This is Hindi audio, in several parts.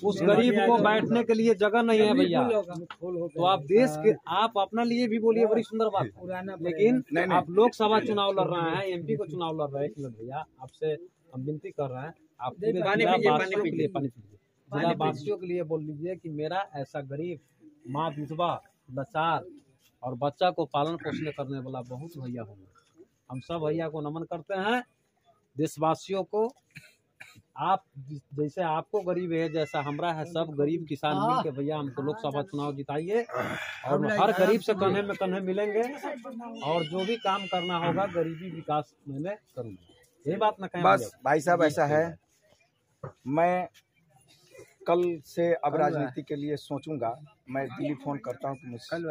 उस गरीब को बैठने के लिए जगह नहीं है भैया। तो आप देश के, आप अपना लिए भी बोलिए, बड़ी सुंदर बात है, लेकिन आप लोकसभा चुनाव लड़ रहे हैं, एमपी को चुनाव लड़ रहे हैं। एक मिनट भैया, आपसे हम विनती कर रहे हैं, आप जिलावासियों के लिए पानी पीजिए, जिलावासियों के लिए बोल लीजिए कि मेरा ऐसा गरीब, माँ विधवा, लाचार और बच्चा को पालन पोषण करने वाला बहुत भैया होंगे। हम सब भैया को नमन करते हैं, देशवासियों को। आप जैसे आपको गरीब है, जैसा हमरा है, सब गरीब किसान मिल के भैया हमको लोकसभा चुनाव जिताइए, और हर गरीब से कंधे में कंधे मिलेंगे, और जो भी काम करना होगा गरीबी विकास में करूँगा। यही बात ना कहें बस भाई साहब, ऐसा है, मैं कल से अब राजनीति के लिए सोचूंगा। मैं दिल्ली फोन करता हूँ कि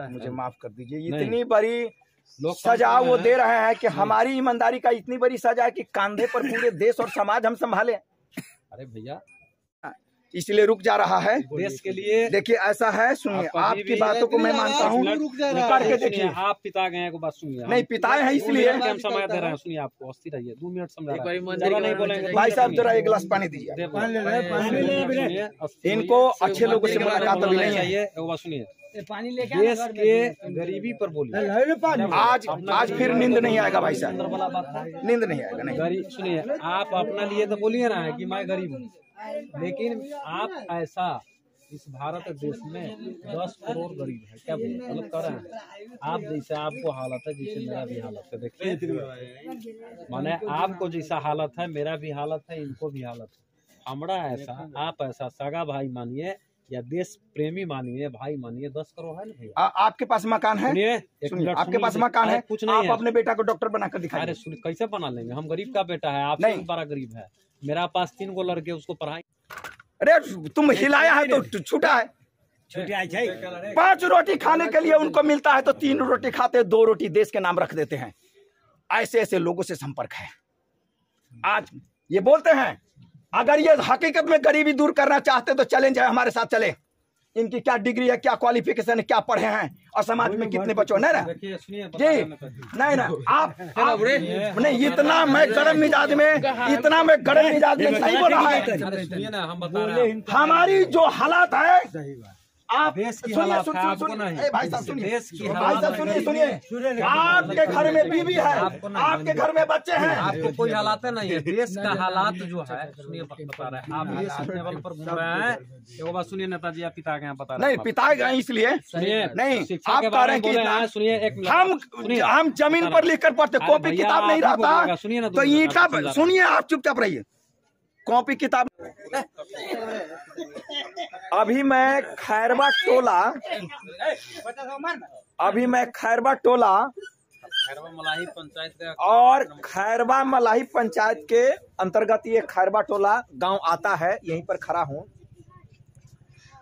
मुझे माफ कर दीजिए। इतनी बड़ी सजा वो दे रहे हैं कि हमारी ईमानदारी का इतनी बड़ी सजा है कि कंधे पर पूरे देश और समाज हम संभाले। अरे भैया, इसलिए रुक जा रहा है देश के लिए। देखिए ऐसा है, सुनिए, आपकी बातों को मैं मानता हूँ, करके देखिए। आप पिता गए को बात सुनिए, नहीं पिताए हैं इसलिए हम समय दे रहे हैं। सुनिए, आपको अस्थिर रहिए, 2 मिनट समय नहीं बोलेंगे। भाई साहब जरा एक गिलास पानी दीजिए। इनको अच्छे लोगों से मुलाकात अभी नहीं है। सुनिए, देश के गरीबी पर बोलिए। आज फिर नींद नहीं आएगा भाई साहब, नींद नहीं आएगा। नहीं सुनिए, आप अपना लिए तो बोलिए ना कि मैं गरीब हूँ, लेकिन आप ऐसा इस भारत देश में 10 करोड़ गरीब है, क्या गलत कर रहे हैं आप? जैसे आपको हालत है, जैसे मेरा भी हालत है, देखिए, माने आपको जैसा हालत है, मेरा भी हालत है, इनको भी हालत है। हमरा ऐसा, आप ऐसा, सगा भाई मानिए या देश प्रेमी मानिए, भाई मानिए, 10 करोड़ है ना भैया। आपके पास मकान है? सुनिए, आपके पास मकान है, कुछ नहीं, आप अपने बेटा को डॉक्टर बनाकर दिखाइए। अरे सुनिए, कैसे बना लेंगे? हम गरीब का बेटा है, आपसे भी बड़ा गरीब है। मेरा पास 3 गो लड़के, उसको पढ़ाई। अरे तुम हिलाया है तो छूटा है। 5 रोटी खाने के लिए उनको मिलता है तो 3 रोटी खाते, 2 रोटी देश के नाम रख देते हैं। ऐसे ऐसे लोगों से संपर्क है। आज ये बोलते हैं, अगर ये हकीकत में गरीबी दूर करना चाहते तो चलें, जाए हमारे साथ चले। इनकी क्या डिग्री है, क्या क्वालिफिकेशन है, क्या पढ़े हैं, और समाज में कितने बच्चों ना जी। नहीं ना आप नहीं, इतना मैं गर्म मिजाज में, इतना मैं गर्म मिजाज में नहीं बोल रहा है। हमारी जो हालात है, आप देश की हालत है, आपको नहीं। भाई साहब सुनिए, देश की सुनिए, आपके घर में बीवी है, आपके घर में बच्चे हैं, आपको कोई हालात नहीं है। देश का हालात जो है, सुनिए बता रहे हैं, आप ये लेवल पर घूम रहे हैं। एक बात सुनिए नेताजी, आप पिता गए बता रहे हैं। नहीं पिता गए इसलिए सुनिए, नहीं, आप कह रहे हैं कि सुनिए, हम जमीन पर लिखकर पढ़ते, कॉपी किताब नहीं रहता तो ईंटा। सुनिए, आप चुपचाप रहिए, कॉपी किताब। अभी मैं खैरवा टोला मलाही पंचायत और खैरवा मलाही पंचायत के अंतर्गत ये खैरवा टोला गांव आता है, यहीं पर खड़ा हूं।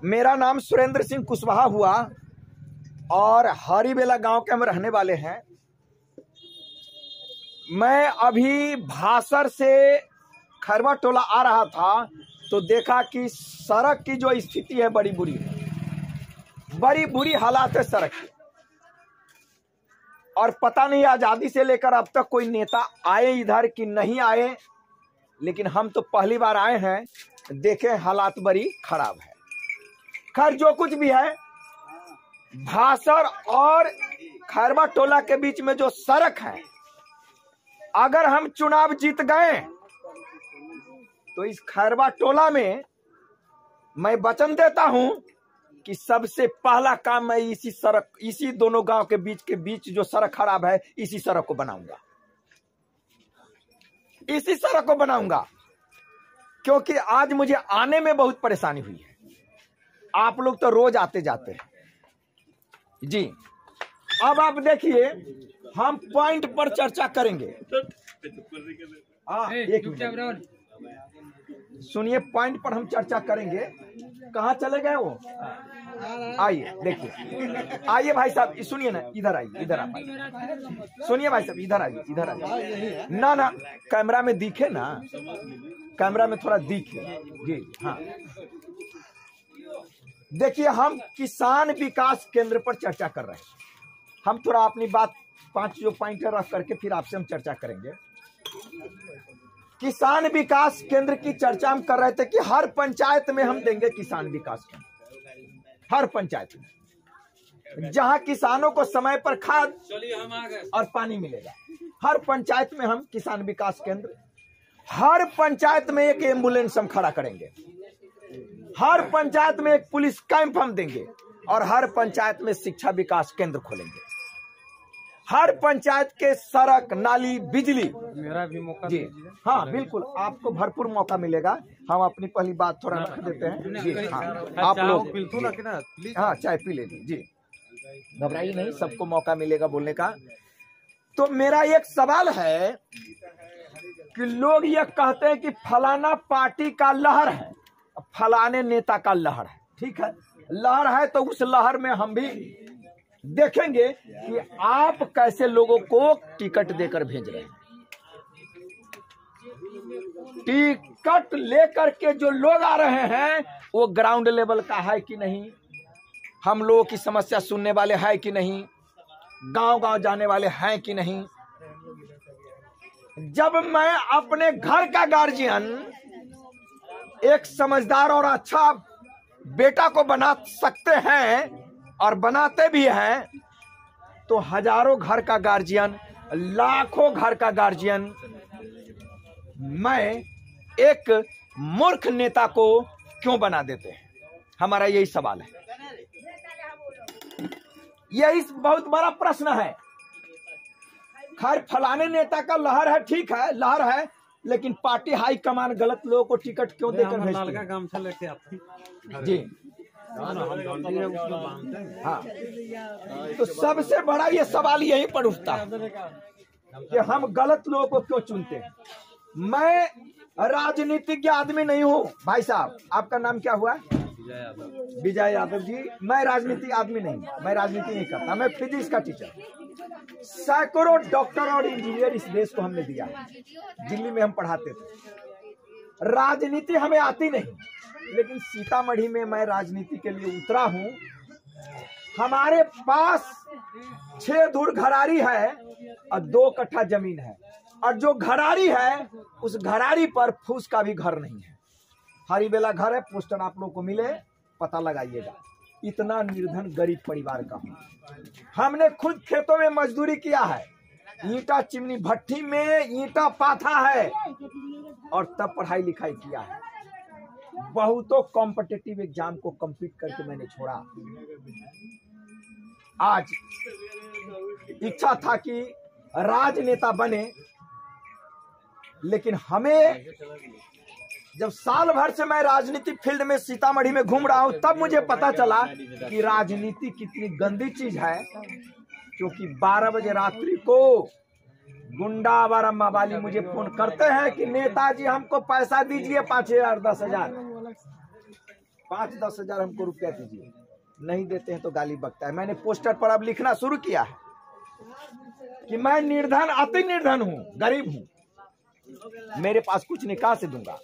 मेरा नाम सुरेंद्र सिंह कुशवाहा हुआ और हरिबेला गांव के हम रहने वाले हैं। मैं अभी भासर से खैरवा टोला आ रहा था तो देखा कि सड़क की जो स्थिति है बड़ी बुरी हालात है सड़क की। और पता नहीं आजादी से लेकर अब तक कोई नेता आए इधर कि नहीं आए, लेकिन हम तो पहली बार आए हैं, देखे हालात बड़ी खराब है। खैर जो कुछ भी है, भासर और खैरवा टोला के बीच में जो सड़क है, अगर हम चुनाव जीत गए तो इस खैरवा टोला में मैं वचन देता हूं कि सबसे पहला काम मैं इसी दोनों गांव के बीच जो सड़क खराब है, इसी सड़क को बनाऊंगा। क्योंकि आज मुझे आने में बहुत परेशानी हुई है। आप लोग तो रोज आते जाते हैं जी। अब आप देखिए, हम पॉइंट पर चर्चा करेंगे। सुनिए, पॉइंट पर हम चर्चा करेंगे। कहाँ चले गए वो? आइए देखिए, आइए भाई साहब, सुनिए ना, इधर आइए, इधर आप आइए। सुनिए भाई साहब, इधर आइए। ना कैमरा में दिखे ना, कैमरा में थोड़ा दिखे जी। हाँ देखिए, हम किसान विकास केंद्र पर चर्चा कर रहे हैं। हम थोड़ा अपनी बात 5 जो पॉइंट रख करके फिर आपसे हम चर्चा करेंगे। किसान विकास केंद्र की चर्चा हम कर रहे थे कि हर पंचायत में हम देंगे किसान विकास केंद्र, हर पंचायत में, जहां किसानों को समय पर खाद और पानी मिलेगा। हर पंचायत में हम किसान विकास केंद्र, हर पंचायत में एक एम्बुलेंस हम खड़ा करेंगे, हर पंचायत में एक पुलिस कैंप हम देंगे, और हर पंचायत में शिक्षा विकास केंद्र खोलेंगे। हर पंचायत के सड़क, नाली, बिजली। मेरा भी मौका जी हाँ, बिल्कुल आपको भरपूर मौका मिलेगा। हम अपनी पहली बात थोड़ा रख देते हैं जी। हाँ, आप लोग हाँ चाय पी लेंगे जी, घबराइए नहीं, सबको मौका मिलेगा बोलने का। तो मेरा एक सवाल है कि लोग ये कहते हैं कि फलाना पार्टी का लहर है, फलाने नेता का लहर है। ठीक है, लहर है तो उस लहर में हम भी देखेंगे कि आप कैसे लोगों को टिकट देकर भेज रहे हैं। टिकट लेकर के जो लोग आ रहे हैं वो ग्राउंड लेवल का है कि नहीं, हम लोगों की समस्या सुनने वाले हैं कि नहीं, गांव गांव जाने वाले हैं कि नहीं। जब मैं अपने घर का गार्जियन एक समझदार और अच्छा बेटा को बना सकते हैं और बनाते भी हैं, तो हजारों घर का गार्जियन, लाखों घर का गार्जियन मैं एक मूर्ख नेता को क्यों बना देते हैं? हमारा यही सवाल है, यही बहुत बड़ा प्रश्न है। खैर फलाने नेता का लहर है, ठीक है लहर है, लेकिन पार्टी हाई कमान गलत लोगों को टिकट क्यों देकर भेजती है? जी हाँ, तो सबसे बड़ा ये सवाल यहीं पर उठता है कि हम गलत लोगों को क्यों चुनते हैं। मैं राजनीतिज्ञ आदमी नहीं हूँ भाई साहब, आपका नाम क्या हुआ? विजय यादव जी। मैं राजनीति आदमी नहीं, मैं राजनीति नहीं करता, मैं फिजिक्स का टीचर। सैकड़ों डॉक्टर और इंजीनियर इस देश को हमने दिया है, दिल्ली में हम पढ़ाते थे। राजनीति हमें आती नहीं, लेकिन सीतामढ़ी में मैं राजनीति के लिए उतरा हूं। हमारे पास 6 धुर घरारी है और 2 कट्ठा जमीन है, और जो घरारी है उस घरारी पर फूस का भी घर नहीं है। हरी बेला घर है, पोस्टर आप लोग को मिले, पता लगाइएगा। इतना निर्धन गरीब परिवार का हूं। हमने खुद खेतों में मजदूरी किया है, ईंटा चिमनी भट्टी में ईंटा पाथा है, और तब पढ़ाई लिखाई किया है। बहुतों कॉम्पिटिटिव एग्जाम को कंप्लीट करके मैंने छोड़ा। आज इच्छा था कि राजनेता बने, लेकिन हमें जब साल भर से मैं राजनीतिक फील्ड में सीतामढ़ी में घूम रहा हूं, तब मुझे पता चला कि राजनीति कितनी गंदी चीज है। क्योंकि 12 बजे रात्रि को गुंडा बारम्मा वाली मुझे फोन करते हैं कि नेताजी हमको पैसा दीजिए, 5,000 10,000, 5-10 हजार हमको रुपया दीजिए। नहीं देते हैं तो गाली बकता है। मैंने पोस्टर पर अब लिखना शुरू किया है कि मैं निर्धन, अति निर्धन हूं, गरीब हूं, मेरे पास कुछ नहीं, कहां से दूंगा।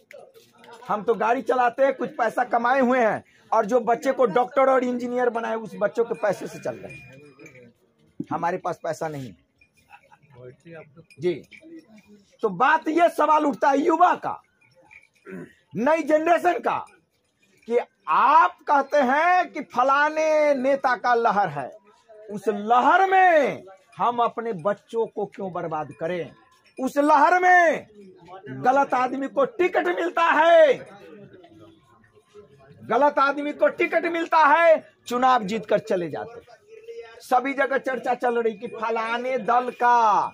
हम तो गाड़ी चलाते हैं, कुछ पैसा कमाए हुए हैं, और जो बच्चे को डॉक्टर और इंजीनियर बनाए उस बच्चों के पैसे से चल रहे हैं। हमारे पास पैसा नहीं जी। तो बात ये सवाल उठता है युवा का, नई जनरेशन का, कि आप कहते हैं कि फलाने नेता का लहर है, उस लहर में हम अपने बच्चों को क्यों बर्बाद करें? उस लहर में गलत आदमी को टिकट मिलता है, गलत आदमी को टिकट मिलता है, चुनाव जीतकर चले जाते। सभी जगह चर्चा चल रही कि फलाने दल का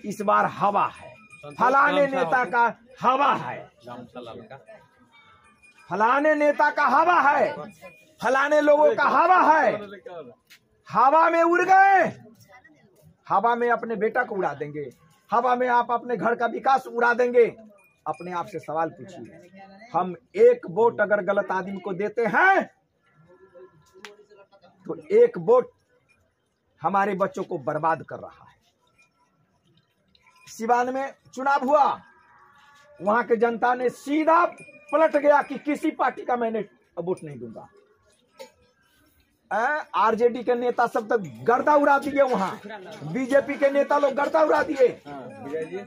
इस बार हवा है, फलाने नेता का हवा है, फलाने नेता का हवा है, फलाने लोगों का हवा है। हवा में उड़ गए, हवा में अपने बेटा को उड़ा देंगे, हवा में आप अपने घर का विकास उड़ा देंगे। अपने आप से सवाल पूछिए, हम एक वोट अगर गलत आदमी को देते हैं तो एक वोट हमारे बच्चों को बर्बाद कर रहा है। सिवान में चुनाव हुआ, वहां के जनता ने सीधा पलट गया कि किसी पार्टी का मैंने वोट नहीं दूंगा। आरजेडी के नेता सब तक गर्दा उड़ा दिए, वहाँ बीजेपी के नेता लोग गर्दा उड़ा दिए जी।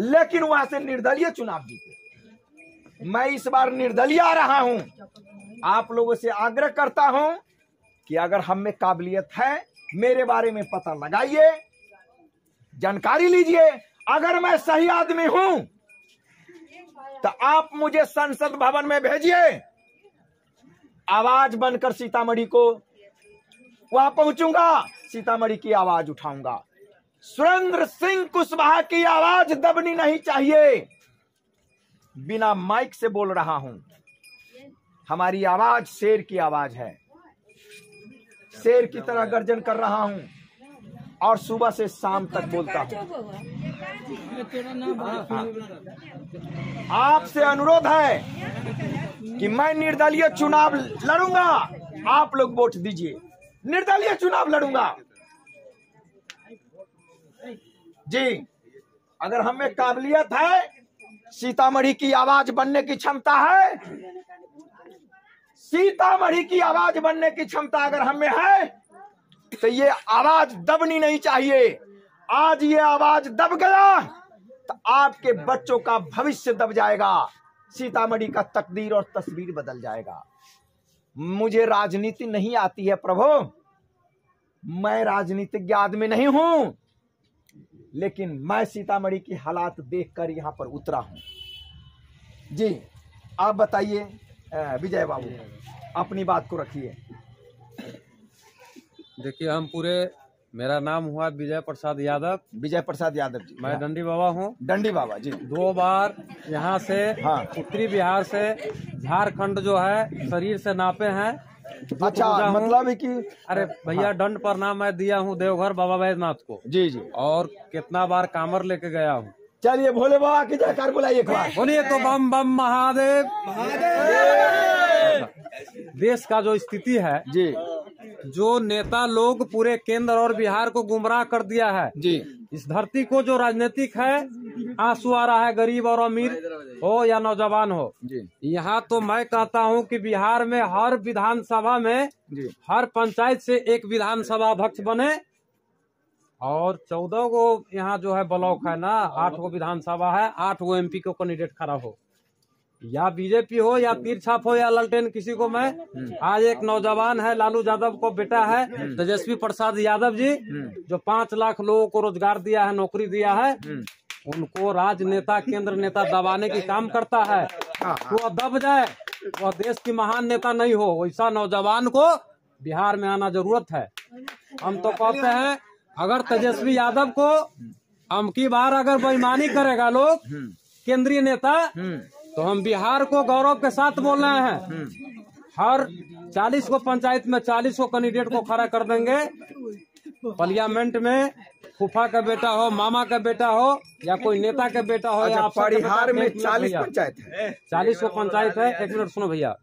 लेकिन वहां से निर्दलीय चुनाव जीते। मैं इस बार निर्दलीय आ रहा हूं। आप लोगों से आग्रह करता हूं कि अगर हम में काबिलियत है, मेरे बारे में पता लगाइए, जानकारी लीजिए। अगर मैं सही आदमी हूं तो आप मुझे संसद भवन में भेजिए, आवाज बनकर सीतामढ़ी को वहां पहुंचूंगा, सीतामढ़ी की आवाज उठाऊंगा। सुरेंद्र सिंह कुशवाहा की आवाज दबनी नहीं चाहिए। बिना माइक से बोल रहा हूं, हमारी आवाज शेर की आवाज है, शेर की तरह गर्जन कर रहा हूं और सुबह से शाम तक बोलता हूं। आपसे अनुरोध है कि मैं निर्दलीय चुनाव लड़ूंगा, आप लोग वोट दीजिए। निर्दलीय चुनाव लड़ूंगा जी। अगर हमें काबिलियत है, सीतामढ़ी की आवाज बनने की क्षमता है, सीतामढ़ी की आवाज बनने की क्षमता अगर हमें है, तो ये आवाज दबनी नहीं चाहिए। आज ये आवाज दब गया तो आपके बच्चों का भविष्य दब जाएगा, सीतामढ़ी का तकदीर और तस्वीर बदल जाएगा। मुझे राजनीति नहीं आती है प्रभु, मैं राजनीतिज्ञ आदमी नहीं हूं, लेकिन मैं सीतामढ़ी की हालात देखकर यहां पर उतरा हूं जी। आप बताइए विजय बाबू, अपनी बात को रखिए। देखिए, हम पूरे, मेरा नाम हुआ विजय प्रसाद यादव। विजय प्रसाद यादव जी, मैं डंडी बाबा हूँ। डंडी बाबा जी। 2 बार यहाँ से, हाँ, उत्तरी बिहार से झारखंड जो है शरीर से नापे हैं। अच्छा, मतलब है कि अरे भैया, हाँ, दंड प्रणाम मैं दिया हूँ देवघर बाबा बैजनाथ को जी जी, और कितना बार कामर लेके गया हूँ। चलिए भोले बाबा की जयकार बुलाइए एक बार, बोलिए तो बम बम महादेव। देश का जो स्थिति है जी, जो नेता लोग पूरे केंद्र और बिहार को गुमराह कर दिया है जी। इस धरती को जो राजनीतिक है, आंसू आ रहा है, गरीब और अमीर हो या नौजवान हो जी। यहाँ तो मैं कहता हूँ कि बिहार में हर विधानसभा में जी, हर पंचायत से एक विधानसभा अध्यक्ष बने और 14 गो यहाँ जो है ब्लॉक है ना, 8 गो विधानसभा है, 8 गो MP को कैंडिडेट खड़ा हो, या बीजेपी हो या तीर छाप हो या ललटेन, किसी को मैं। आज एक नौजवान है, लालू यादव को बेटा है तेजस्वी प्रसाद यादव जी, जो 5 लाख लोगों को रोजगार दिया है, नौकरी दिया है, उनको राजनेता, केंद्र नेता दबाने की काम करता है। वो दब जाए, वह देश की महान नेता नहीं हो, वैसा नौजवान को बिहार में आना जरूरत है। हम तो कहते हैं, अगर तेजस्वी यादव को अमकी बार अगर बेईमानी करेगा लोग, केंद्रीय नेता, तो हम बिहार को गौरव के साथ बोल रहे हैं, हर 40 को पंचायत में 40 को कैंडिडेट को खड़ा कर देंगे। पार्लियामेंट में फूफा का बेटा हो, मामा का बेटा हो, या कोई नेता का बेटा हो, या बिहार में 40 पंचायत है, 40 को पंचायत है। एक मिनट सुनो भैया,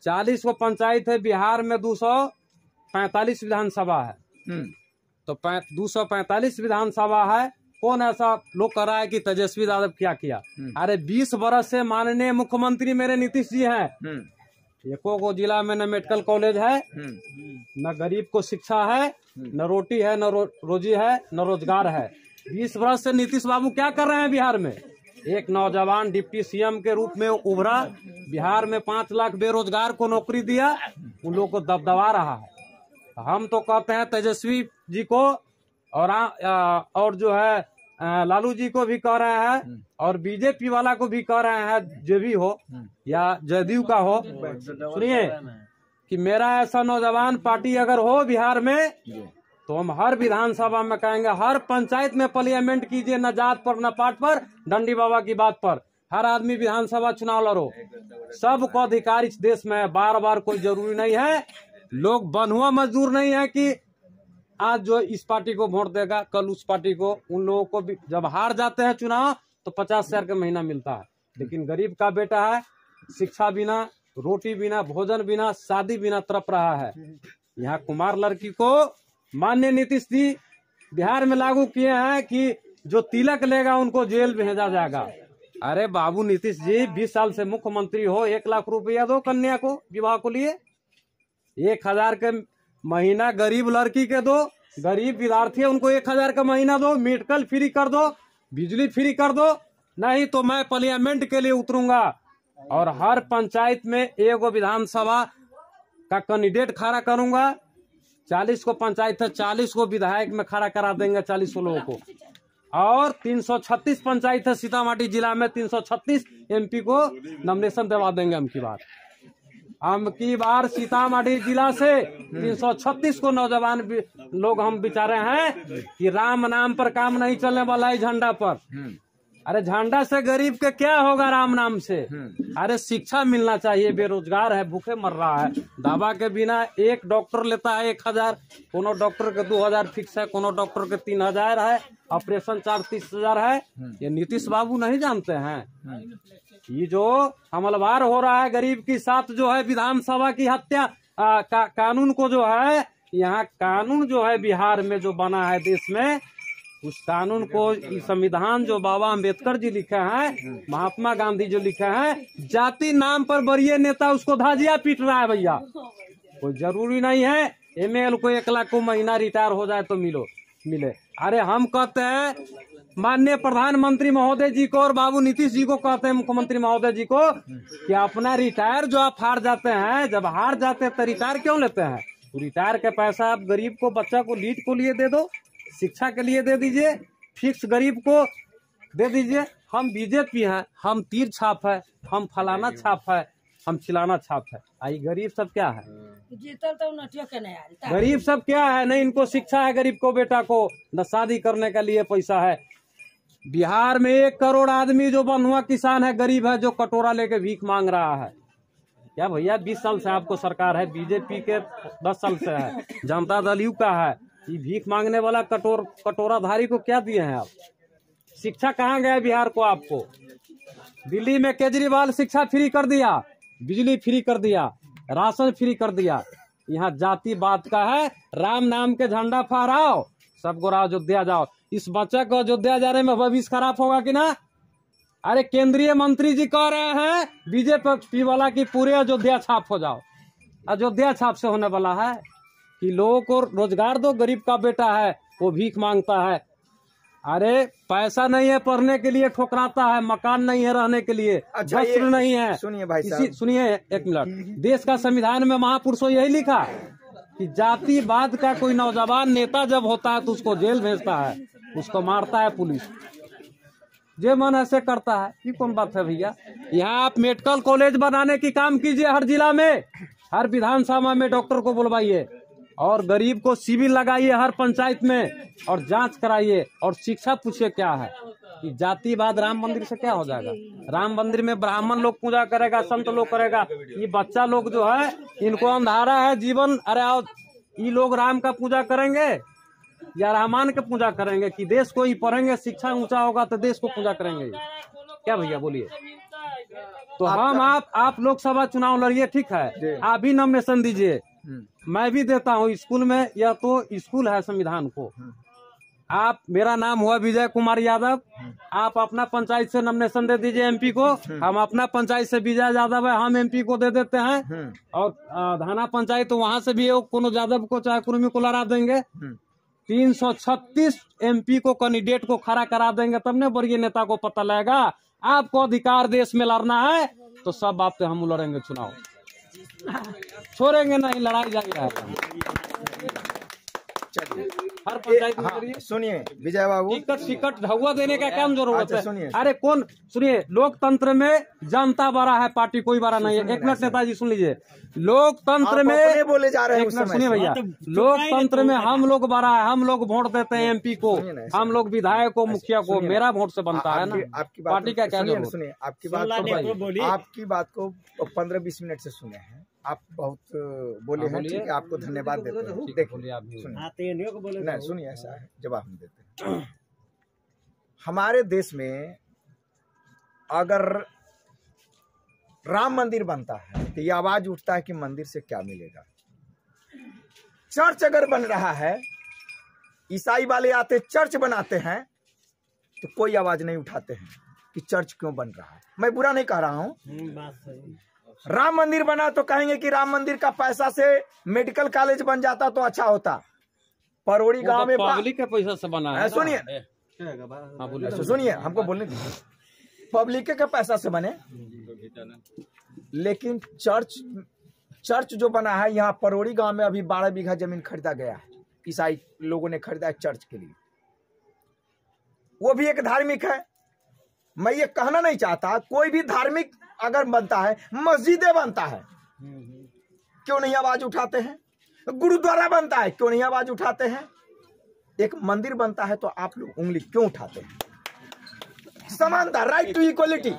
40 को पंचायत है, बिहार में 245 विधानसभा है, तो 245 विधानसभा है। कौन ऐसा लोग कर रहा है कि तेजस्वी यादव क्या किया? अरे 20 बरस से माननीय मुख्यमंत्री मेरे नीतीश जी हैं, एको को जिला में न मेडिकल कॉलेज है, न गरीब को शिक्षा है, न रोटी है, न रोजी है, न रोजगार है। 20 बरस से नीतीश बाबू क्या कर रहे हैं बिहार में? एक नौजवान डिप्टी CM के रूप में उभरा, बिहार में 5 लाख बेरोजगार को नौकरी दिया, उन लोगों को दबदबा रहा है। हम तो कहते हैं तेजस्वी जी को और जो है लालू जी को भी कह रहे हैं, और बीजेपी वाला को भी कह रहे हैं, जो भी हो या जदयू का हो, सुनिए कि मेरा ऐसा नौजवान पार्टी अगर हो बिहार में, तो हम हर विधानसभा में कहेंगे, हर पंचायत में पार्लियामेंट कीजिए, न जात पर न पार्ट पर, डंडी बाबा की बात पर, हर आदमी विधानसभा चुनाव लड़ो। सबको अधिकार इस देश में है, बार बार कोई जरूरी नहीं है, लोग बंधुआ मजदूर नहीं है कि आज जो इस पार्टी को वोट देगा कल उस पार्टी को। उन लोगों को भी जब हार जाते हैं चुनाव तो 50,000 का महीना मिलता है, लेकिन गरीब का बेटा है, शिक्षा बिना, रोटी बिना, भोजन बिना, शादी बिना तड़प रहा है। यहाँ कुमार लड़की को माननीय नीतीश जी बिहार में लागू किए हैं कि जो तिलक लेगा उनको जेल भेजा जाएगा। अरे बाबू नीतीश जी 20 साल से मुख्यमंत्री हो, 1 लाख रुपया दो कन्या को विवाह को लिए, 1000 के महीना गरीब लड़की के दो, गरीब विद्यार्थी है उनको 1000 का महीना दो, मेडिकल फ्री कर दो, बिजली फ्री कर दो। नहीं तो मैं पार्लियामेंट के लिए उतरूंगा और हर पंचायत में एगो विधानसभा का कैंडिडेट खड़ा करूंगा। 40 को पंचायत है, 40 को विधायक में खड़ा करा देंगे, 40 लोगों को। और 336 पंचायत है सीतामढ़ी जिला में, 336 MP को नॉमिनेशन दिलवा देंगे। हम की बार सीतामढ़ी जिला से 336 को नौजवान लोग हम विचारे हैं कि राम नाम पर काम नहीं चलने वाला है झंडा पर। अरे झंडा से गरीब के क्या होगा राम नाम से? अरे शिक्षा मिलना चाहिए, बेरोजगार है, भूखे मर रहा है। दवा के बिना एक डॉक्टर लेता है 1000, कोनो डॉक्टर के 2000 फिक्स है, कोनो डॉक्टर के 3000 है, ऑपरेशन चार्ज 30,000 है। ये नीतीश बाबू नहीं जानते हैं? ये जो हमलवार हो रहा है गरीब के साथ, जो है विधानसभा की हत्या कानून को जो है, यहाँ कानून जो है बिहार में जो बना है देश में, उस कानून को संविधान जो बाबा अम्बेडकर जी लिखे हैं, महात्मा गांधी जो लिखे हैं, जाति नाम पर वरीय नेता उसको धाजिया पीट रहा है भैया। कोई जरूरी नहीं है ML को 1 लाख को महीना रिटायर हो जाए तो मिले। अरे हम कहते हैं माननीय प्रधानमंत्री महोदय जी को और बाबू नीतीश जी को कहते हैं, मुख्यमंत्री महोदय जी को, कि अपना रिटायर जो आप हार जाते हैं, जब हार जाते हैं तो रिटायर क्यों लेते हैं? रिटायर के पैसा आप गरीब को, बच्चा को लीड को लिए दे दो, शिक्षा के लिए दे दीजिए, फिक्स गरीब को दे दीजिए। हम बीजेपी हैं, हम तीर छाप है, हम फलाना छाप है, हम चिलाना छाप है। आई गरीब सब क्या है? गरीब सब क्या है? नहीं इनको शिक्षा है गरीब को, बेटा को न शादी करने के लिए पैसा है। बिहार में 1 करोड़ आदमी जो बंधुआ किसान है, गरीब है, जो कटोरा लेके भीख मांग रहा है। क्या भैया 20 साल से आपको सरकार है, बीजेपी के 10 साल से है, जनता दल यू का है। ये भीख मांगने वाला कटोराधारी को क्या दिए हैं आप? शिक्षा कहाँ गया बिहार को? आपको दिल्ली में केजरीवाल शिक्षा फ्री कर दिया, बिजली फ्री कर दिया, राशन फ्री कर दिया। यहाँ जाति बात का है, राम नाम के झंडा फहराओ, सबको अयोध्या जाओ। इस बच्चे को अयोध्या जाने में भविष्य खराब होगा कि ना? अरे केंद्रीय मंत्री जी कह रहे हैं बीजेपी वाला की पूरे अयोध्या छाप हो जाओ। अयोध्या छाप से होने वाला है कि लोगों को रोजगार दो। गरीब का बेटा है वो भीख मांगता है, अरे पैसा नहीं है पढ़ने के लिए ठोकराता है, मकान नहीं है रहने के लिए, वस्त्र नहीं है। सुनिए भाई साहब, सुनिए 1 मिनट। देश का संविधान में महापुरुषों यही लिखा कि जातिवाद का कोई नौजवान नेता जब होता है तो उसको जेल भेजता है, उसको मारता है पुलिस, जो मन ऐसे करता है। ये कौन बात है भैया? यहाँ आप मेडिकल कॉलेज बनाने की काम कीजिए, हर जिला में, हर विधानसभा में डॉक्टर को बुलवाइए, और गरीब को शिविर लगाइए हर पंचायत में, और जांच कराइए, और शिक्षा पूछिए क्या है कि जातिवाद राम मंदिर से क्या हो जाएगा? राम मंदिर में ब्राह्मण लोग पूजा करेगा, संत लोग करेगा, ये बच्चा लोग जो है इनको अंधारा है जीवन। अरे आओ, ये लोग राम का पूजा करेंगे या रहमान के पूजा करेंगे कि देश को ही पढ़ेंगे? शिक्षा ऊंचा होगा तो देश को पूजा करेंगे क्या भैया? बोलिए। तो हम आप लोकसभा चुनाव लड़िए, ठीक है, आप भी नॉमिनेशन दीजिए, मैं भी देता हूँ। स्कूल में, यह तो स्कूल है संविधान को, आप, मेरा नाम हुआ विजय कुमार यादव, आप अपना पंचायत से नॉमिनेशन दे दीजिए MP को, हम अपना पंचायत से विजय यादव है, हम MP को दे देते हैं, और धाना पंचायत तो वहां से भी कोनो यादव को चाहे कुर्मी को लड़ा देंगे। 336 MP को कैंडिडेट को खड़ा करा देंगे, तब न वर्गीय नेता को पता लगेगा। आपको अधिकार देश में लड़ना है तो सब बात पे हम लड़ेंगे चुनाव, छोड़ेंगे नहीं, लड़ाई जारी है। हर पंचायत में सुनिए विजय बाबू, टिकट ढहुआ देने का क्या जरूरत है? अरे कौन, सुनिए, लोकतंत्र में जनता बड़ा है, पार्टी कोई बड़ा नहीं है। 1 मिनट नेताजी सुन लीजिए, लोकतंत्र में बोले जा रहे हैं, सुनिए भैया, लोकतंत्र में हम लोग बड़ा है, हम लोग वोट देते हैं MP को, हम लोग विधायक को, मुखिया को, मेरा वोट से बनता है ना, पार्टी का क्या जरूरत? सुनिए आपकी बात को 15-20 मिनट से सुने हैं, आप बहुत बोले हैं, ठीक है, आपको धन्यवाद देते हैं। देखिए सुनिए, ऐसा है, जवाब हम देते हैं। हमारे देश में अगर राम मंदिर बनता है तो ये आवाज उठता है कि मंदिर से क्या मिलेगा। चर्च अगर बन रहा है, ईसाई वाले आते चर्च बनाते हैं तो कोई आवाज नहीं उठाते हैं। कि चर्च क्यों बन रहा है। मैं बुरा नहीं कह रहा हूँ, राम मंदिर बना तो कहेंगे कि राम मंदिर का पैसा से मेडिकल कॉलेज बन जाता तो अच्छा होता। परोड़ी गांव में पब्लिक के पैसा से बना है। सुनिए सुनिए, हमको बोलने दीजिए। पब्लिक के पैसा से बने, लेकिन चर्च जो बना है यहाँ परोड़ी गांव में, अभी 12 बीघा जमीन खरीदा गया है, ईसाई लोगों ने खरीदा है चर्च के लिए। वो भी एक धार्मिक है। मैं ये कहना नहीं चाहता, कोई भी धार्मिक अगर बनता है, मस्जिदें बनता है, क्यों नहीं आवाज उठाते हैं? गुरुद्वारा बनता है, क्यों नहीं आवाज उठाते हैं? एक मंदिर बनता है तो आप लोग उंगली क्यों उठाते हैं? समानता, राइट टू इक्वलिटी।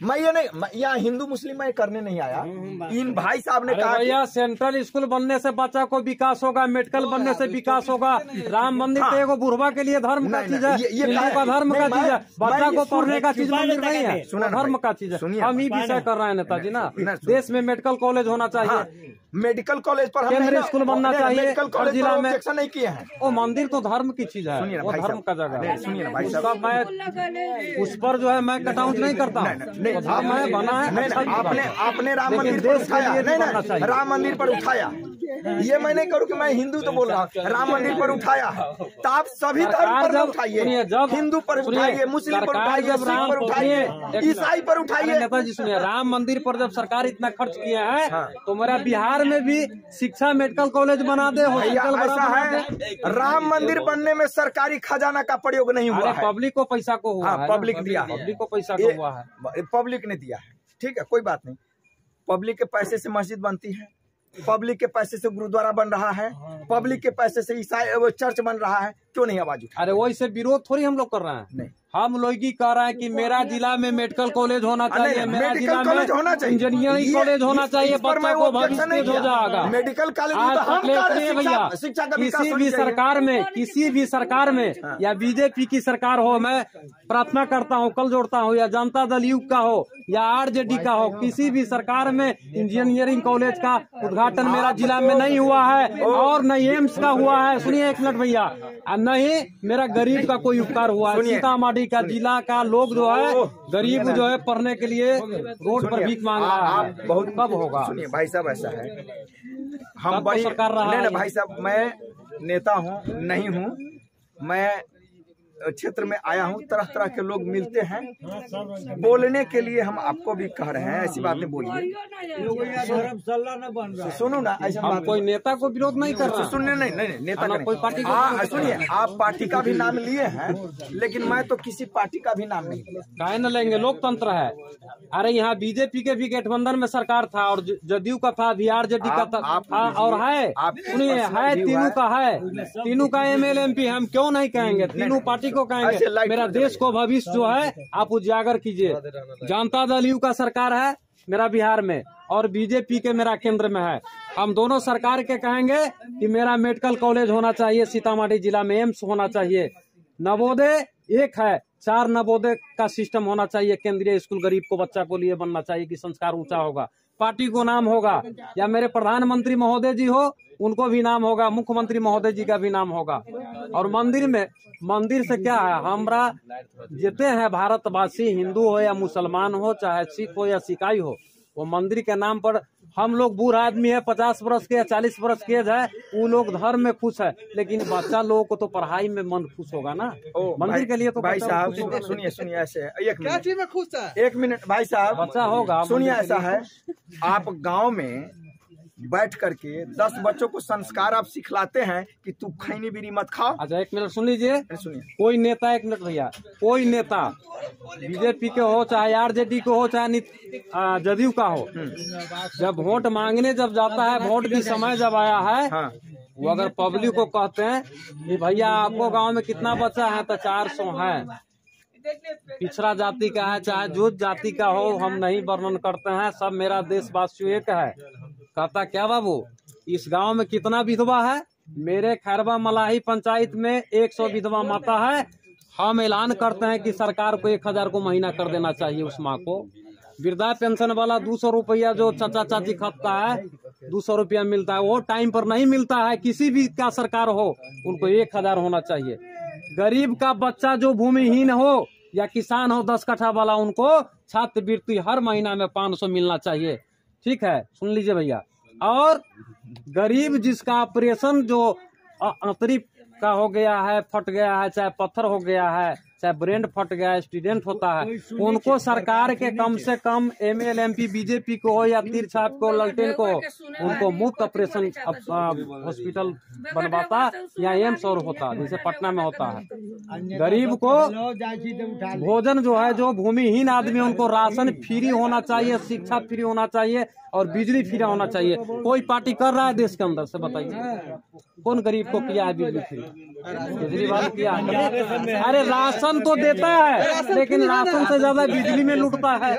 मैं ये नहीं, यहाँ हिंदू मुस्लिम मैं करने नहीं आया। इन भाई साहब ने कहा भैया सेंट्रल स्कूल बनने से बच्चा को विकास होगा, मेडिकल बनने से विकास होगा। राम मंदिर तो एगो बुढ़वा के लिए धर्म का चीज है, हिंदू का धर्म का चीज है। बच्चा को पढ़ने का चीज मंदिर नहीं है, धर्म का चीज है। हम ही विषय कर रहे हैं नेताजी ना। देश में मेडिकल कॉलेज होना चाहिए, मेडिकल कॉलेज पर केंद्रीय स्कूल बनना चाहिए। मेडिकल कॉलेज जिला में नहीं किए हैं। वो मंदिर तो धर्म की चीज है, वो धर्म का जगह है। सुनिए ना भाई साहब, मैं उस पर जो है मैं कटाउट नहीं करता हूँ, धर्म है बना है। आपने राम मंदिर पर उठाया, नहीं राम मंदिर पर उठाया, ये मैं नहीं करूँ कि मैं हिंदू तो बोल रहा हूँ, राम मंदिर पर उठाया तो आप सभी धर्म पर उठाइए, हिंदू पर उठाइए, मुस्लिम पर उठाइए, सिख पर उठाइए, ईसाई पर उठाइए। नेताजी सुनिए, राम मंदिर पर जब सरकार इतना खर्च किया है तो मेरा बिहार में भी शिक्षा मेडिकल कॉलेज बना दे, हॉस्पिटल ऐसा है। राम मंदिर बनने में सरकारी खजाना का प्रयोग नहीं हुआ है, पब्लिक को पैसा को हुआ है, पब्लिक दिया, पब्लिक को पैसा को हुआ है, पब्लिक ने दिया है। ठीक है, कोई बात नहीं। पब्लिक के पैसे से मस्जिद बनती है, पब्लिक के पैसे से गुरुद्वारा बन रहा है, पब्लिक के पैसे से ईसाई चर्च बन रहा है, क्यों नहीं आवाज उठा? अरे वही से विरोध थोड़ी हम लोग कर रहे हैं। नहीं, हम लोग ही कह रहे हैं कि मेरा जिला में मेडिकल कॉलेज होना चाहिए, मेरा जिला में इंजीनियरिंग कॉलेज होना चाहिए, बच्चों को भविष्य हो जाएगा। मेडिकल कॉलेज भैया, किसी भी सरकार में या बीजेपी की सरकार हो, मैं प्रार्थना करता हूँ, कल जोड़ता हूँ, या जनता दल युग का हो या आरजेडी का हो, किसी भी सरकार में इंजीनियरिंग कॉलेज का उद्घाटन मेरा जिला में नहीं हुआ है, और न एम्स का हुआ है। सुनिए एक मिनट भैया, नहीं मेरा गरीब का कोई उपकार हुआ है। सीतामढ़ी का जिला का लोग जो है गरीब जो है पढ़ने के लिए रोड पर भीख मांग रहा है, बहुत कब होगा? सुनिए भाई साहब, ऐसा है, हम बड़ी सरकार रहा है। भाई साहब, मैं नेता हूँ नहीं हूँ, मैं क्षेत्र में आया हूँ, तरह तरह के लोग मिलते हैं, बोलने के लिए हम आपको भी कह रहे हैं, ऐसी बात नहीं बोलिए। सुनो ना, ऐसा बात, कोई नेता को विरोध नहीं कर रहा। सुनने नहीं नेता का कोई पार्टी, सुनिए आप पार्टी का भी नाम लिए हैं, लेकिन मैं तो किसी पार्टी का भी नाम नहीं। काहे न लेंगे, लोकतंत्र है। अरे यहाँ बीजेपी के भी गठबंधन में सरकार था, और जदयू का था, भी आरजेडी का था, और है, सुनिए है, तीनों का है, तीनों का एमएलए एमपी, हम क्यों नहीं कहेंगे, तीनों पार्टी को कहेंगे। मेरा देश को भविष्य जो है आप उजागर कीजिए। जनता दल यू का सरकार है मेरा बिहार में, और बीजेपी के मेरा केंद्र में है। हम दोनों सरकार के कहेंगे कि मेरा मेडिकल कॉलेज होना चाहिए, सीतामढ़ी जिला में एम्स होना चाहिए, नवोदय एक है, 4 नवोदय का सिस्टम होना चाहिए, केंद्रीय स्कूल गरीब को बच्चा को लिए बनना चाहिए कि संस्कार ऊंचा होगा, पार्टी को नाम होगा, या मेरे प्रधानमंत्री महोदय जी हो उनको भी नाम होगा, मुख्यमंत्री महोदय जी का भी नाम होगा। और मंदिर से क्या है, हमरा जितने हैं भारतवासी, हिंदू हो या मुसलमान हो, चाहे सिख हो या सिकाई हो, वो मंदिर के नाम पर हम लोग बूढ़ आदमी है, 50 वर्ष के या 40 वर्ष के एज है, वो लोग धर्म में खुश है, लेकिन बच्चा लोगों को तो पढ़ाई में मन खुश होगा ना। मंदिर के लिए तो भाई साहब सुनिए ऐसे, एक मिनट भाई साहब, बच्चा होगा, सुनिए ऐसा है, आप गाँव में बैठ करके 10 बच्चों को संस्कार आप सिखलाते हैं कि तू खैनी बीड़ी मत खाओ। अच्छा एक मिनट सुन लीजिए, सुनिए, कोई नेता, एक मिनट भैया, कोई नेता बीजेपी के हो चाहे आरजेडी को हो चाहे जदयू का हो, जब वोट मांगने जब जाता है, वोट की समय जब आया है, वो अगर पब्लिक को कहते हैं कि भैया आपको गांव में कितना बच्चा है, तो 400 है, पिछड़ा जाति का है चाहे जो जाति का हो, हम नहीं वर्णन करते हैं, सब मेरा देशवासियों एक है। कहता क्या बाबू, इस गांव में कितना विधवा है? मेरे खैरवा मलाही पंचायत में 100 विधवा माता है। हम ऐलान करते हैं कि सरकार को 1000 को महीना कर देना चाहिए उस माँ को। वृद्धा पेंशन वाला 200 रुपया जो चाचा चाची खाता है, 200 रुपया मिलता है, वो टाइम पर नहीं मिलता है। किसी भी का सरकार हो, उनको 1000 होना चाहिए। गरीब का बच्चा जो भूमिहीन हो, या किसान हो 10 कट्ठा वाला, उनको छात्रवृत्ति हर महीना में 500 मिलना चाहिए। ठीक है, सुन लीजिए भैया। और गरीब जिसका ऑपरेशन जो अंतरी का हो गया है, फट गया है, चाहे पत्थर हो गया है, चाहे ब्रेन फट गया है, एक्सीडेंट होता है, उनको सरकार के कम से कम ML MP बीजेपी को हो या तीर छाप को, ललटेन को, उनको मुफ्त ऑपरेशन हॉस्पिटल बनवाता या एम्स और होता, जैसे पटना में होता है। गरीब को भोजन जो है, जो भूमिहीन आदमी, उनको राशन फ्री होना चाहिए, शिक्षा फ्री होना चाहिए और बिजली फ्री होना चाहिए। कोई पार्टी कर रहा है देश के अंदर से? बताइए कौन गरीब को किया है बिजली फ्री? केजरीवाल किया है। अरे राशन तो देता है, लेकिन राशन से ज्यादा बिजली में लूटता है।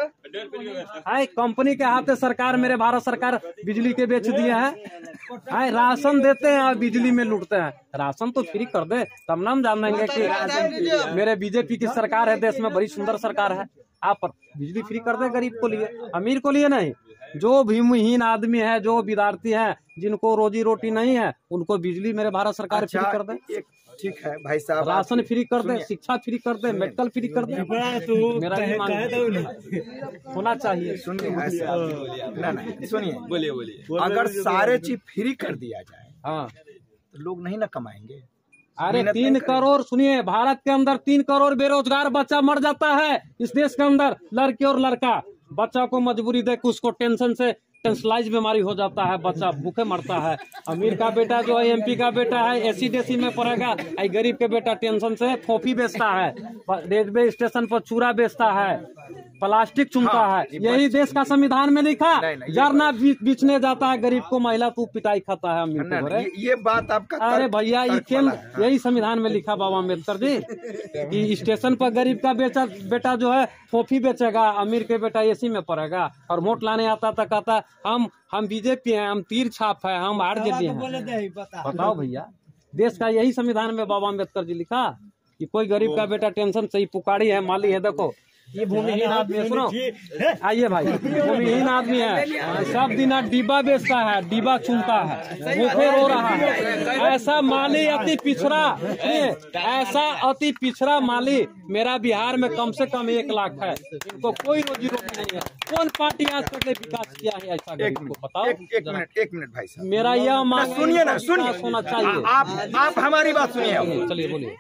कंपनी के हाथे सरकार, मेरे भारत सरकार बिजली के बेच दिए हैं। राशन देते हैं और बिजली में लूटते हैं। राशन तो फ्री कर दे, तब ना हम जानेंगे कि मेरे बीजेपी की सरकार है, देश में बड़ी सुंदर सरकार है। आप बिजली फ्री कर दे गरीब को लिए, अमीर को लिए नहीं। जो भूमिहीन आदमी है, जो विद्यार्थी हैं, जिनको रोजी रोटी नहीं है, उनको बिजली मेरे भारत सरकार फ्री कर दे। ठीक है भाई साहब, राशन फ्री कर दे, शिक्षा फ्री कर दे, मेडिकल फ्री कर दे। मेरा भी मांग होना चाहिए। सुनिए, सुनिए, बोलिए। अगर सारे चीज फ्री कर दिया जाए, हाँ, तो लोग नहीं ना कमाएंगे। अरे 3 करोड़, सुनिए, भारत के अंदर 3 करोड़ बेरोजगार बच्चा मर जाता है इस देश के अंदर, लड़की और लड़का। बच्चा को मजबूरी दे के उसको टेंशन से टेंशलाइज बीमारी हो जाता है, बच्चा भूखे मरता है। अमीर का बेटा जो है, MP का बेटा है, AC/DC में पढ़ेगा, गरीब के बेटा टेंशन से फोफी बेचता है, रेलवे स्टेशन पर चूरा बेचता है, प्लास्टिक चुनता है। यही देश का संविधान में लिखा। जरना बेचने जाता है गरीब को, महिला तू पिटाई खाता है अमीर को। ये बात आपका, अरे भैया, यही संविधान में लिखा बाबा अम्बेडकर जी, कि स्टेशन पर गरीब का बेटा जो है फोफी बेचेगा, अमीर के बेटा AC में पढ़ेगा। और वोट लाने आता था, कहता हम बीजेपी हैं, हम तीर छाप है, हम RJD हैं। बताओ भैया, देश का यही संविधान में बाबा अम्बेडकर जी लिखा कि कोई गरीब का बेटा टेंशन से ही पुकारी है, माली है। देखो ये भूमिहीन आदमी है, सुनो, आइए भाई, भूमिहीन आदमी है, सब दिन डिब्बा बेचता है, डिब्बा चुनता है, भूखे रो रहा है। ऐसा माली अति पिछड़ा, ऐसा अति पिछड़ा माली मेरा बिहार में कम से कम 1 लाख है। इनको कोई रोजी रोटी नहीं है। कौन पार्टी आज तक विकास किया है ऐसा गरीब को? बताओ। एक मिनट भाई साहब, मेरा यह मांग, सुनिए ना, सुनिए, होना चाहिए। आप हमारी बात सुनिए। चलिए बोलिए,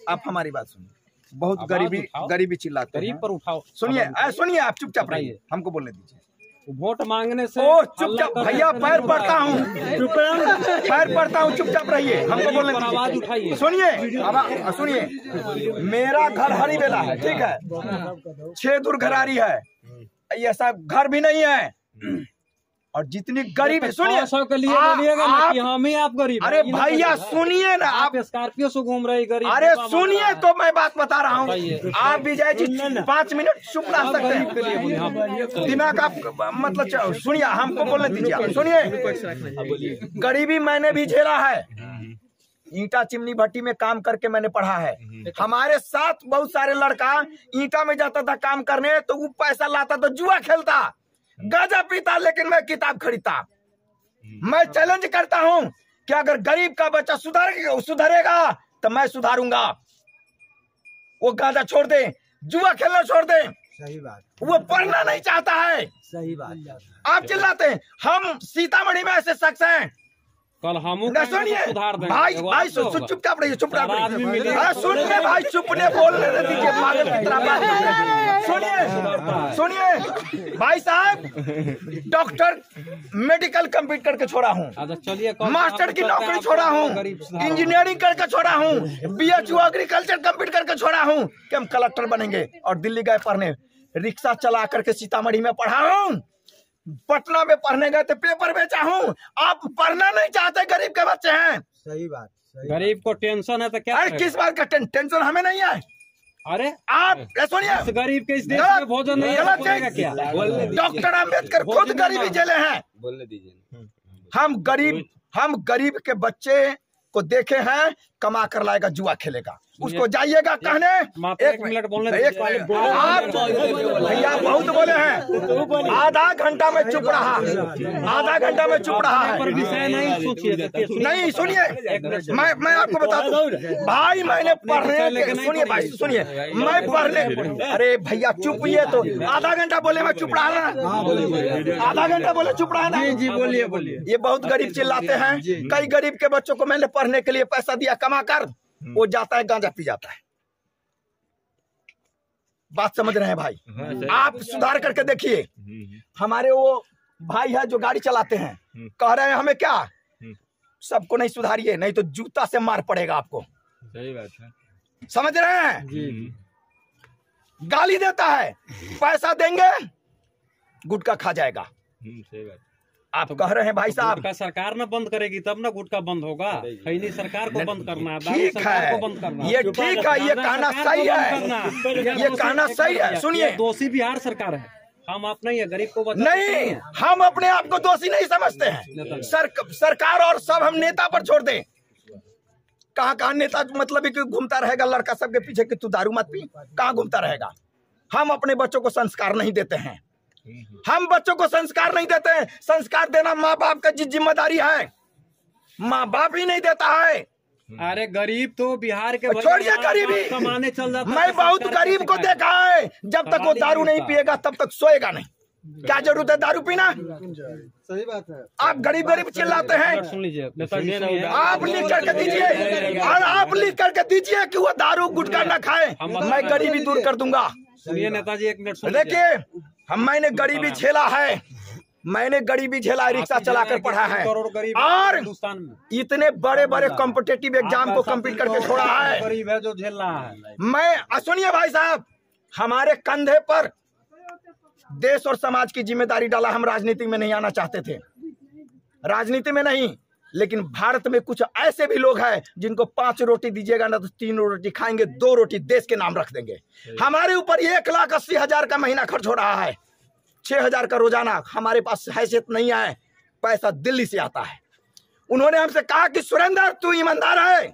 आप हमारी बात सुनिए। बहुत गरीबी चिल्लाते हैं, गरीब पर उठाओ। सुनिए, आप चुपचाप रहिए, हमको बोलने दीजिए। वोट मांगने से चुपचाप भैया, पैर पड़ता हूँ, पैर पड़ता हूँ, चुपचाप रहिए, हमको बोलने दीजिए। आवाज उठाइए। सुनिए, मेरा घर हरीबेला है, ठीक है, 6 दूर घरारी है, ऐसा घर भी नहीं है। और जितनी गरीब है, सुनिए, के लिए बोलिएगा ना कि हम ही आप गरीब। अरे भैया सुनिए ना, आप स्कॉर्पियो से घूम रहे गरीब। अरे सुनिए तो मैं बात बता रहा हूँ। आप विजय जी 5 मिनट चुप रह सकते हैं, दिमाग आप मतलब सुनिए, हमको बोलने दीजिए। सुनिए, गरीबी मैंने भी झेला है, ईंटा चिमनी भट्टी में काम करके मैंने पढ़ा है। हमारे साथ बहुत सारे लड़का ईंटा में जाता था काम करने, तो वो पैसा लाता तो जुआ खेलता, गांजा पीता, लेकिन मैं किताब खरीदता। मैं चैलेंज करता हूं कि अगर गरीब का बच्चा सुधरेगा तो मैं सुधारूंगा। वो गांजा छोड़ दे, जुआ खेलना छोड़ दे। सही बात, वो पढ़ना नहीं चाहता है। सही बात। आप चिल्लाते हैं, हम सीतामढ़ी में ऐसे शख्स हैं। कल हम सुधार देंगे भाई, चुपचाप रहिए, चुपचाप रहिए। सुनिए भाई, चुप ने बोलने दीजिए, पागल की तरह बात। सुनिए भाई साहब, डॉक्टर मेडिकल कंप्लीट करके छोड़ा हूँ, चलिए मास्टर की नौकरी छोड़ा हूँ, इंजीनियरिंग करके छोड़ा हूँ, BHU एग्रीकल्चर कंप्लीट करके छोड़ा हूँ कि हम कलेक्टर बनेंगे। और दिल्ली गए पढ़ने, रिक्शा चला करके सीतामढ़ी में पढ़ा हूँ, पटना में पढ़ने गए तो पेपर बेचा हूँ। आप पढ़ना नहीं चाहते, गरीब के बच्चे हैं। सही बात, गरीब को टेंशन है तो क्या? अरे किस बात का टेंशन हमें नहीं है। अरे आप सुनिए, गरीब के इस देश में भोजन नहीं है क्या? डॉक्टर अम्बेडकर खुद गरीबी झेले हैं। बोलने दीजिए। हम गरीब के बच्चे को देखे हैं, कमा कर लाएगा, जुआ खेलेगा। उसको जाइएगा कहने। एक मिनट बोलने आप भैया बहुत बोले हैं, आधा घंटा में चुप रहा, आधा घंटा में चुप रहा है। नहीं सुनिए, मैं आपको बता दूं भाई, मैंने पढ़ने, सुनिए भाई सुनिए, मैं पढ़ने, अरे भैया चुप, ये तो आधा घंटा बोले मैं चुप रहा ना, आधा घंटा बोले चुप रहा ना। जी बोलिए बोलिए। ये बहुत गरीब चिल्लाते हैं। कई गरीब के बच्चों को मैंने पढ़ने के लिए पैसा दिया कमा कर, वो जाता है गांजा पी जाता है। बात समझ रहे हैं भाई? आप सुधार करके देखिए। हमारे वो भाई है जो गाड़ी चलाते हैं, कह रहे हैं हमें क्या, सबको नहीं सुधारिए नहीं तो जूता से मार पड़ेगा आपको। सही बात है, समझ रहे हैं? गाली देता है, पैसा देंगे गुटखा खा जाएगा। सही बात। आप कह रहे हैं भाई साहब, गुटखा सरकार ना बंद करेगी तब ना गुटखा बंद होगा। खैनी सरकार को बंद करना है, दारू ठीक सरकार है, को बंद करना है। ये ठीक है, ये कहना सही है, ये कहना सही है। सुनिए, दोषी बिहार सरकार है, हम आप नहीं है, गरीब को नहीं, हम अपने आप को दोषी नहीं समझते हैं। सरकार और सब हम नेता पर छोड़ दें। कहाँ नेता मतलब कि घूमता रहेगा लड़का सबके पीछे कि तू दारू मत पी, कहाँ घूमता रहेगा? हम अपने बच्चों को संस्कार नहीं देते हैं, हम बच्चों को संस्कार नहीं देते हैं। संस्कार देना माँ बाप का जिम्मेदारी है, माँ बाप ही नहीं देता है। अरे गरीब तो बिहार के, छोड़िए गरीबी, कमाने चल जाता। मैं बहुत गरीब को देखा है, जब तक वो दारू नहीं पिएगा तब तक सोएगा नहीं। क्या जरूरत है दारू पीना? सही बात है। आप गरीब गरीब चिल्लाते हैं। सुन लीजिए, आप लिख करके दीजिए, और आप लिख करके दीजिए कि वो दारू गुटखा न खाए, मैं गरीबी दूर कर दूंगा। सुनिए नेताजी, एक मिनट देखिए, मैंने गरीबी झेला है, मैंने गरीबी झेला, रिक्शा चलाकर पढ़ा है, और इतने बड़े बड़े कॉम्पिटिटिव एग्जाम को कंप्लीट करके छोड़ा है। गरीब है जो झेल रहा है। मैं सुनिए भाई साहब, हमारे कंधे पर देश और समाज की जिम्मेदारी डाला। हम राजनीति में नहीं आना चाहते थे, राजनीति में नहीं, लेकिन भारत में कुछ ऐसे भी लोग हैं जिनको 5 रोटी दीजिएगा ना तो 3 रोटी खाएंगे, 2 रोटी देश के नाम रख देंगे। हमारे ऊपर 1,80,000 का महीना खर्च हो रहा है, 6,000 का रोजाना। हमारे पास हैसियत नहीं है, पैसा दिल्ली से आता है। उन्होंने हमसे कहा कि सुरेंद्र तू ईमानदार है,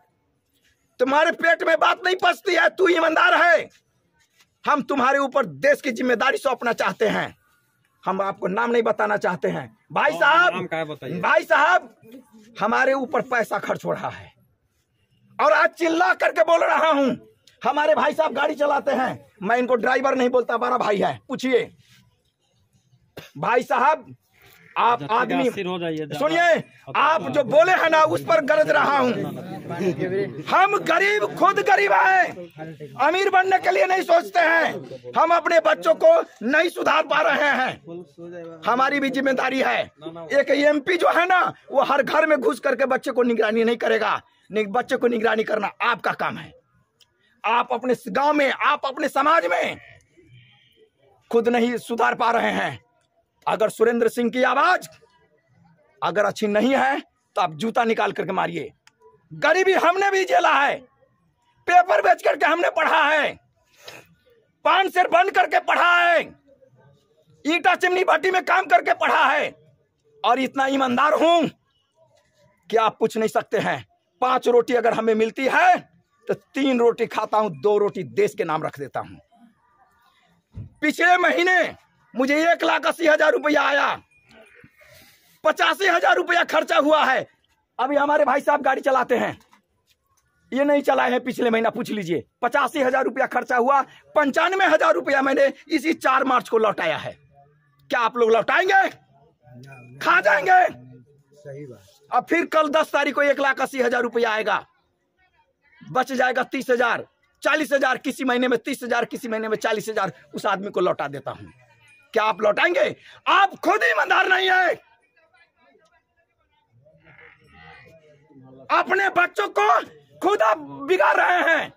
तुम्हारे पेट में बात नहीं पचती है, तू ईमानदार है, हम तुम्हारे ऊपर देश की जिम्मेदारी सौंपना चाहते हैं। हम आपको नाम नहीं बताना चाहते हैं भाई साहब। भाई साहब, हमारे ऊपर पैसा खर्च हो रहा है, और आज चिल्ला करके बोल रहा हूं। हमारे भाई साहब गाड़ी चलाते हैं, मैं इनको ड्राइवर नहीं बोलता, हमारा भाई है, पूछिए भाई साहब। आप आदमी सुनिए, आप जो बोले हैं ना उस पर गरज रहा हूं। हम गरीब, खुद गरीब हैं, अमीर बनने के लिए नहीं सोचते हैं। हम अपने बच्चों को नहीं सुधार पा रहे हैं, हमारी भी जिम्मेदारी है। एक एमपी जो है ना, वो हर घर में घुस करके बच्चे को निगरानी नहीं करेगा। बच्चे को निगरानी करना आपका काम है। आप अपने गांव में, आप अपने समाज में खुद नहीं सुधार पा रहे हैं। अगर सुरेंद्र सिंह की आवाज अगर अच्छी नहीं है तो आप जूता निकाल करके मारिए। गरीबी हमने भी झेला है, पेपर बेच करके हमने पढ़ा है, पान से बंद करके पढ़ा है, ईटा चिमनी भट्टी में काम करके पढ़ा है, और इतना ईमानदार हूं कि आप पूछ नहीं सकते हैं। 5 रोटी अगर हमें मिलती है तो 3 रोटी खाता हूं, 2 रोटी देश के नाम रख देता हूं। पिछले महीने मुझे 1,80,000 रुपया आया, 85,000 रुपया खर्चा हुआ है। अभी हमारे भाई साहब गाड़ी चलाते हैं, ये नहीं चलाए हैं पिछले महीना, पूछ लीजिए। 85,000 रुपया खर्चा हुआ, 95,000 रुपया मैंने इसी 4 मार्च को लौटाया है। क्या आप लोग लौटाएंगे? खा जाएंगे। सही बात। अब फिर कल 10 तारीख को 1,80,000 रुपया आएगा, बच जाएगा 30,000, 40,000, किसी महीने में 30,000, किसी महीने में 40,000, उस आदमी को लौटा देता हूं। क्या आप लौटाएंगे? आप खुद ईमानदार नहीं है, अपने बच्चों को खुद आप बिगाड़ रहे हैं।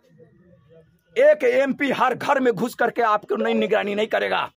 एक एमपी हर घर में घुस करके आपको नहीं निगरानी नहीं करेगा।